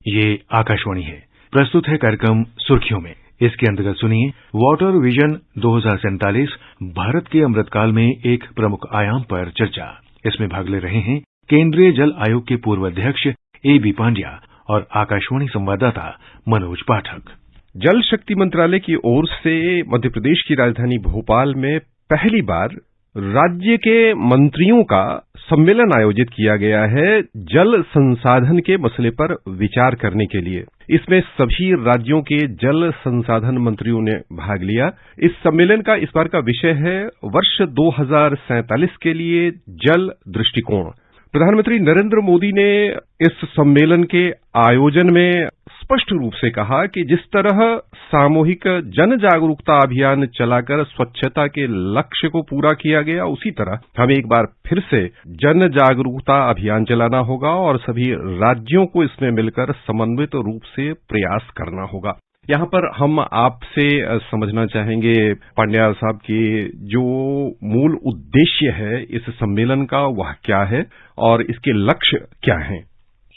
ये आकाशवाणी है। प्रस्तुत है कार्यक्रम सुर्खियों में। इसके अंतर्गत सुनिए वाटर विजन 2047 भारत के अमृतकाल में एक प्रमुख आयाम पर चर्चा। इसमें भाग ले रहे हैं केंद्रीय जल आयोग के पूर्व अध्यक्ष A.B. पांड्या और आकाशवाणी संवाददाता मनोज पाठक। जल शक्ति मंत्रालय की ओर से मध्य प्रदेश की राजधानी भोपाल में पहली बार राज्य के मंत्रियों का सम्मेलन आयोजित किया गया है जल संसाधन के मसले पर विचार करने के लिए। इसमें सभी राज्यों के जल संसाधन मंत्रियों ने भाग लिया। इस सम्मेलन का इस बार का विषय है वर्ष 2047 के लिए जल दृष्टिकोण। प्रधानमंत्री नरेंद्र मोदी ने इस सम्मेलन के आयोजन में स्पष्ट रूप से कहा कि जिस तरह सामूहिक जन जागरूकता अभियान चलाकर स्वच्छता के लक्ष्य को पूरा किया गया, उसी तरह हमें एक बार फिर से जन जागरूकता अभियान चलाना होगा और सभी राज्यों को इसमें मिलकर समन्वित रूप से प्रयास करना होगा। यहाँ पर हम आपसे समझना चाहेंगे पांड्या साहब की जो मूल उद्देश्य है इस सम्मेलन का वह क्या है और इसके लक्ष्य क्या हैं?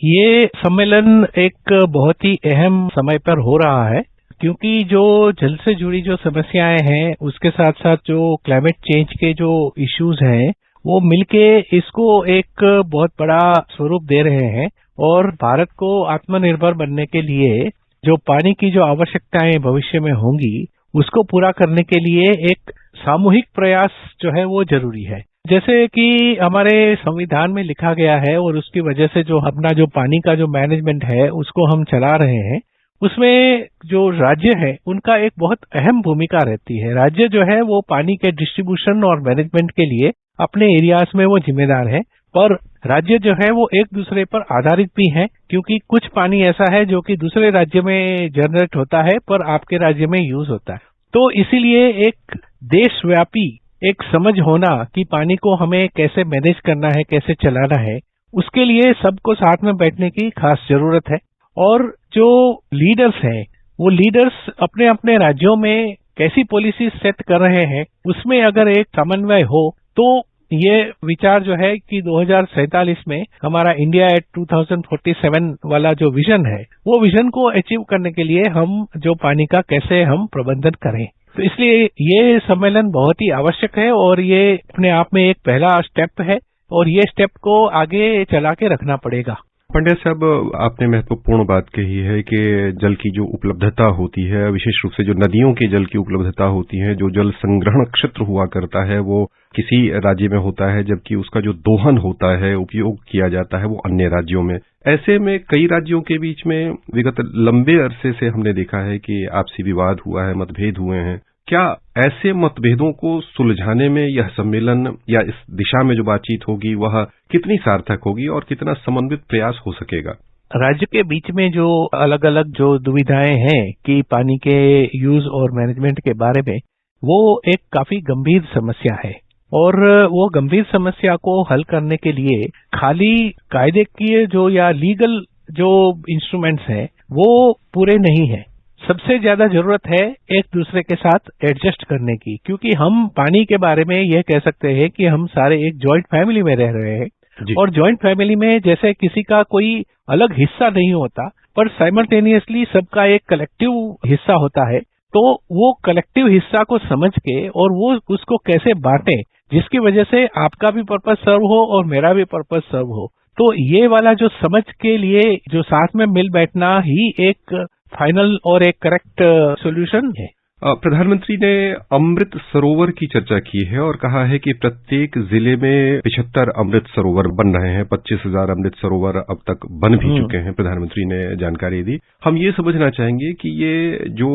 ये सम्मेलन एक बहुत ही अहम समय पर हो रहा है क्योंकि जो जल से जुड़ी जो समस्याएं हैं उसके साथ साथ जो क्लाइमेट चेंज के जो इश्यूज हैं वो मिलके इसको एक बहुत बड़ा स्वरूप दे रहे हैं और भारत को आत्मनिर्भर बनने के लिए जो पानी की जो आवश्यकताएं भविष्य में होंगी उसको पूरा करने के लिए एक सामूहिक प्रयास जो है वो जरूरी है। जैसे कि हमारे संविधान में लिखा गया है और उसकी वजह से जो अपना जो पानी का जो मैनेजमेंट है उसको हम चला रहे हैं, उसमें जो राज्य है उनका एक बहुत अहम भूमिका रहती है। राज्य जो है वो पानी के डिस्ट्रीब्यूशन और मैनेजमेंट के लिए अपने एरियाज में वो जिम्मेदार है, पर राज्य जो है वो एक दूसरे पर आधारित भी हैं क्योंकि कुछ पानी ऐसा है जो कि दूसरे राज्य में जनरेट होता है पर आपके राज्य में यूज होता है। तो इसीलिए एक देशव्यापी एक समझ होना कि पानी को हमें कैसे मैनेज करना है, कैसे चलाना है, उसके लिए सबको साथ में बैठने की खास जरूरत है। और जो लीडर्स हैं वो लीडर्स अपने अपने राज्यों में कैसी पॉलिसी सेट कर रहे हैं उसमें अगर एक समन्वय हो तो ये विचार जो है कि 2047 में हमारा इंडिया एट 2047 वाला जो विजन है वो विजन को अचीव करने के लिए हम जो पानी का कैसे हम प्रबंधन करें, तो इसलिए ये सम्मेलन बहुत ही आवश्यक है और ये अपने आप में एक पहला स्टेप है और ये स्टेप को आगे चला के रखना पड़ेगा। पांड्या साहब, आपने महत्वपूर्ण बात कही है कि जल की जो उपलब्धता होती है, विशेष रूप से जो नदियों के जल की उपलब्धता होती है, जो जल संग्रहण क्षेत्र हुआ करता है वो किसी राज्य में होता है जबकि उसका जो दोहन होता है, उपयोग किया जाता है वो अन्य राज्यों में। ऐसे में कई राज्यों के बीच में विगत लंबे अरसे से हमने देखा है कि आपसी विवाद हुआ है, मतभेद हुए हैं। क्या ऐसे मतभेदों को सुलझाने में यह सम्मेलन या इस दिशा में जो बातचीत होगी वह कितनी सार्थक होगी और कितना समन्वित प्रयास हो सकेगा? राज्य के बीच में जो अलग अलग जो दुविधाएं हैं कि पानी के यूज और मैनेजमेंट के बारे में, वो एक काफी गंभीर समस्या है और वो गंभीर समस्या को हल करने के लिए खाली कायदे की जो या लीगल जो इंस्ट्रूमेंट्स हैं वो पूरे नहीं है। सबसे ज्यादा जरूरत है एक दूसरे के साथ एडजस्ट करने की, क्योंकि हम पानी के बारे में यह कह सकते हैं कि हम सारे एक जॉइंट फैमिली में रह रहे हैं और जॉइंट फैमिली में जैसे किसी का कोई अलग हिस्सा नहीं होता पर साइमल्टेनियसली सबका एक कलेक्टिव हिस्सा होता है, तो वो कलेक्टिव हिस्सा को समझ के और वो उसको कैसे बांटे जिसकी वजह से आपका भी पर्पस सर्व हो और मेरा भी पर्पस सर्व हो। तो ये वाला जो समझ के लिए जो साथ में मिल बैठना ही एक फाइनल और एक करेक्ट सॉल्यूशन है। प्रधानमंत्री ने अमृत सरोवर की चर्चा की है और कहा है कि प्रत्येक जिले में 75 अमृत सरोवर बन रहे हैं। 25,000 अमृत सरोवर अब तक बन भी चुके हैं, प्रधानमंत्री ने जानकारी दी। हम ये समझना चाहेंगे कि ये जो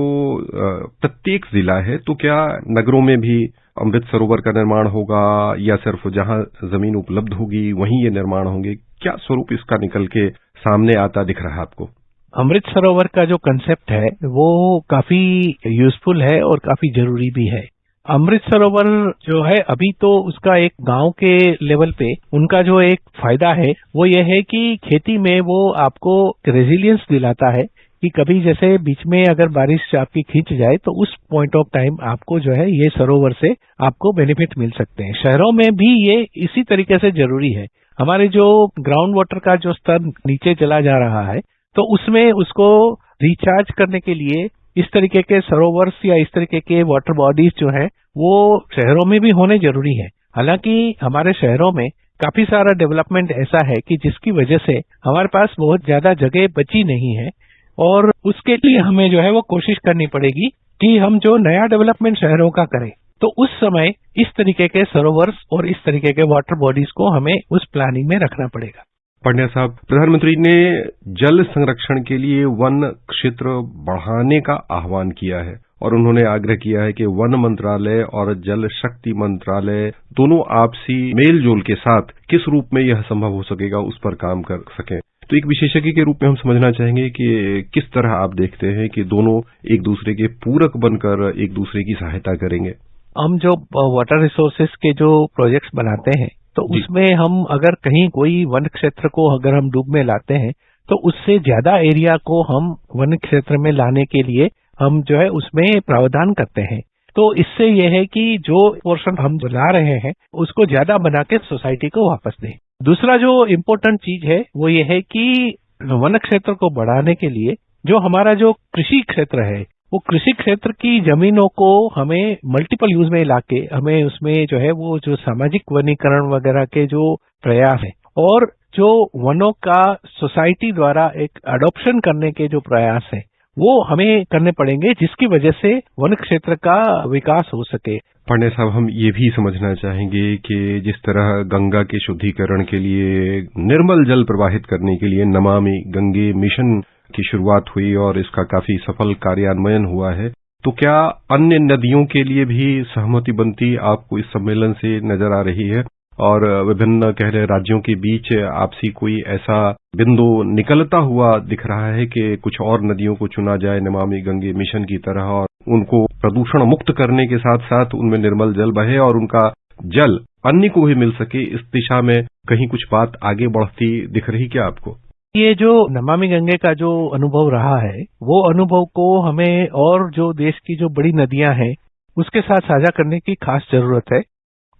प्रत्येक जिला है तो क्या नगरों में भी अमृत सरोवर का निर्माण होगा या सिर्फ जहां जमीन उपलब्ध होगी वहीं ये निर्माण होंगे? क्या स्वरूप इसका निकल के सामने आता दिख रहा है आपको? अमृत सरोवर का जो कंसेप्ट है वो काफी यूजफुल है और काफी जरूरी भी है। अमृत सरोवर जो है अभी तो उसका एक गांव के लेवल पे उनका जो एक फायदा है वो ये है कि खेती में वो आपको रेजिलियंस दिलाता है कि कभी जैसे बीच में अगर बारिश आपकी खींच जाए तो उस पॉइंट ऑफ टाइम आपको जो है ये सरोवर से आपको बेनिफिट मिल सकते हैं। शहरों में भी ये इसी तरीके से जरूरी है। हमारे जो ग्राउंड वाटर का जो स्तर नीचे चला जा रहा है तो उसमें उसको रिचार्ज करने के लिए इस तरीके के सरोवर्स या इस तरीके के वाटर बॉडीज जो है वो शहरों में भी होने जरूरी है। हालांकि हमारे शहरों में काफी सारा डेवलपमेंट ऐसा है कि जिसकी वजह से हमारे पास बहुत ज्यादा जगह बची नहीं है, और उसके लिए हमें जो है वो कोशिश करनी पड़ेगी कि हम जो नया डेवलपमेंट शहरों का करें तो उस समय इस तरीके के सरोवर्स और इस तरीके के वाटर बॉडीज को हमें उस प्लानिंग में रखना पड़ेगा। पांड्या साहब, प्रधानमंत्री ने जल संरक्षण के लिए वन क्षेत्र बढ़ाने का आह्वान किया है और उन्होंने आग्रह किया है कि वन मंत्रालय और जल शक्ति मंत्रालय दोनों आपसी मेल जोल के साथ किस रूप में यह संभव हो सकेगा उस पर काम कर सकें। तो एक विशेषज्ञ के रूप में हम समझना चाहेंगे कि किस तरह आप देखते हैं कि दोनों एक दूसरे के पूरक बनकर एक दूसरे की सहायता करेंगे। हम जो वाटर रिसोर्सेज के जो प्रोजेक्ट्स बनाते हैं तो उसमें हम अगर कहीं कोई वन क्षेत्र को अगर हम डूब में लाते हैं तो उससे ज्यादा एरिया को हम वन क्षेत्र में लाने के लिए हम जो है उसमें प्रावधान करते हैं। तो इससे यह है कि जो पोर्शन हम ला रहे हैं उसको ज्यादा बना के सोसाइटी को वापस दें। दूसरा जो इम्पोर्टेंट चीज है वो ये है कि वन क्षेत्र को बढ़ाने के लिए जो हमारा जो कृषि क्षेत्र है वो कृषि क्षेत्र की जमीनों को हमें मल्टीपल यूज में लाके हमें उसमें जो है वो जो सामाजिक वनीकरण वगैरह के जो प्रयास है और जो वनों का सोसाइटी द्वारा एक अडॉप्शन करने के जो प्रयास है वो हमें करने पड़ेंगे, जिसकी वजह से वन क्षेत्र का विकास हो सके। पांड्या साहब, हम ये भी समझना चाहेंगे कि जिस तरह गंगा के शुद्धिकरण के लिए, निर्मल जल प्रवाहित करने के लिए नमामि गंगे मिशन की शुरुआत हुई और इसका काफी सफल कार्यान्वयन हुआ है, तो क्या अन्य नदियों के लिए भी सहमति बनती आपको इस सम्मेलन से नजर आ रही है और विभिन्न कह रहे राज्यों के बीच आपसी कोई ऐसा बिंदु निकलता हुआ दिख रहा है कि कुछ और नदियों को चुना जाए नमामि गंगे मिशन की तरह और उनको प्रदूषण मुक्त करने के साथ साथ उनमें निर्मल जल बहे और उनका जल अन्य को भी मिल सके, इस दिशा में कहीं कुछ बात आगे बढ़ती दिख रही क्या आपको? ये जो नमामि गंगे का जो अनुभव रहा है वो अनुभव को हमें और जो देश की जो बड़ी नदियां हैं उसके साथ साझा करने की खास जरूरत है,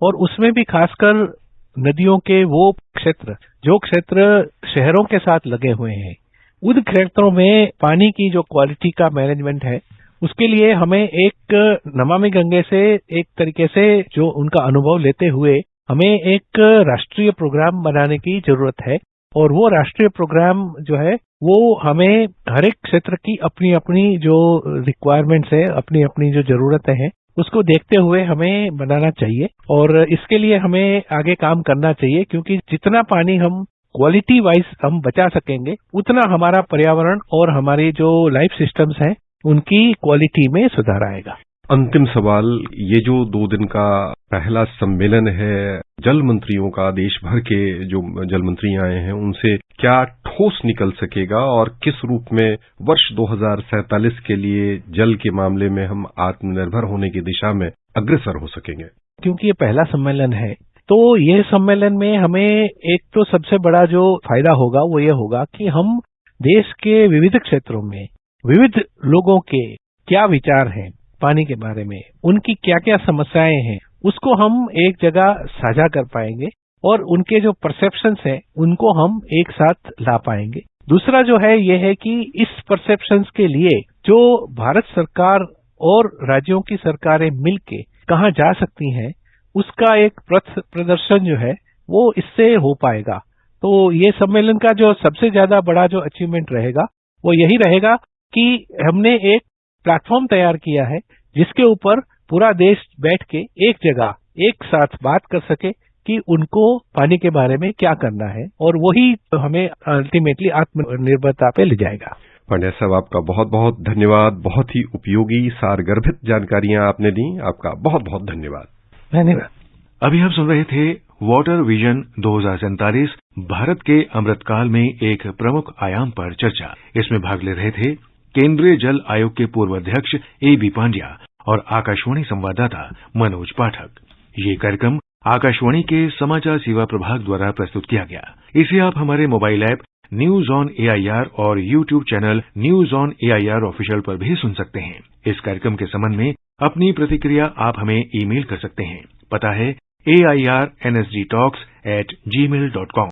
और उसमें भी खासकर नदियों के वो क्षेत्र जो क्षेत्र शहरों के साथ लगे हुए हैं, उन क्षेत्रों में पानी की जो क्वालिटी का मैनेजमेंट है उसके लिए हमें एक नमामि गंगे से एक तरीके से जो उनका अनुभव लेते हुए हमें एक राष्ट्रीय प्रोग्राम बनाने की जरूरत है। और वो राष्ट्रीय प्रोग्राम जो है वो हमें हर एक क्षेत्र की अपनी अपनी जो रिक्वायरमेंट्स है, अपनी अपनी जो जरूरतें हैं उसको देखते हुए हमें बनाना चाहिए, और इसके लिए हमें आगे काम करना चाहिए, क्योंकि जितना पानी हम क्वालिटी वाइज हम बचा सकेंगे उतना हमारा पर्यावरण और हमारी जो लाइफ सिस्टम्स हैं उनकी क्वालिटी में सुधार आएगा। अंतिम सवाल, ये जो 2 दिन का पहला सम्मेलन है जल मंत्रियों का, देश भर के जो जल मंत्री आए हैं उनसे क्या ठोस निकल सकेगा और किस रूप में वर्ष 2047 के लिए जल के मामले में हम आत्मनिर्भर होने की दिशा में अग्रसर हो सकेंगे? क्योंकि ये पहला सम्मेलन है तो ये सम्मेलन में हमें एक तो सबसे बड़ा जो फायदा होगा वो ये होगा कि हम देश के विविध क्षेत्रों में विविध लोगों के क्या विचार हैं पानी के बारे में, उनकी क्या क्या समस्याएं हैं, उसको हम एक जगह साझा कर पाएंगे और उनके जो परसेप्शंस हैं उनको हम एक साथ ला पाएंगे। दूसरा जो है ये है कि इस परसेप्शंस के लिए जो भारत सरकार और राज्यों की सरकारें मिलके कहाँ जा सकती हैं उसका एक पथ प्रदर्शन जो है वो इससे हो पाएगा। तो ये सम्मेलन का जो सबसे ज्यादा बड़ा जो अचीवमेंट रहेगा वो यही रहेगा कि हमने एक प्लेटफॉर्म तैयार किया है जिसके ऊपर पूरा देश बैठ के एक जगह एक साथ बात कर सके कि उनको पानी के बारे में क्या करना है, और वही हमें अल्टीमेटली आत्मनिर्भरता पे ले जाएगा। पांड्या साहब, आपका बहुत बहुत धन्यवाद। बहुत ही उपयोगी सारगर्भित जानकारियां आपने दी, आपका बहुत बहुत धन्यवाद। धन्यवाद। अभी हम सुन रहे थे वाटर विजन 2047 भारत के अमृतकाल में एक प्रमुख आयाम पर चर्चा। इसमें भाग ले रहे थे केंद्रीय जल आयोग के पूर्व अध्यक्ष A.B. पांड्या और आकाशवाणी संवाददाता मनोज पाठक। ये कार्यक्रम आकाशवाणी के समाचार सेवा प्रभाग द्वारा प्रस्तुत किया गया। इसे आप हमारे mobile app news on AIR और YouTube channel news on AIR official पर भी सुन सकते हैं। इस कार्यक्रम के संबंध में अपनी प्रतिक्रिया आप हमें ईमेल कर सकते हैं। पता है AIRNSGTalks@gmail.com।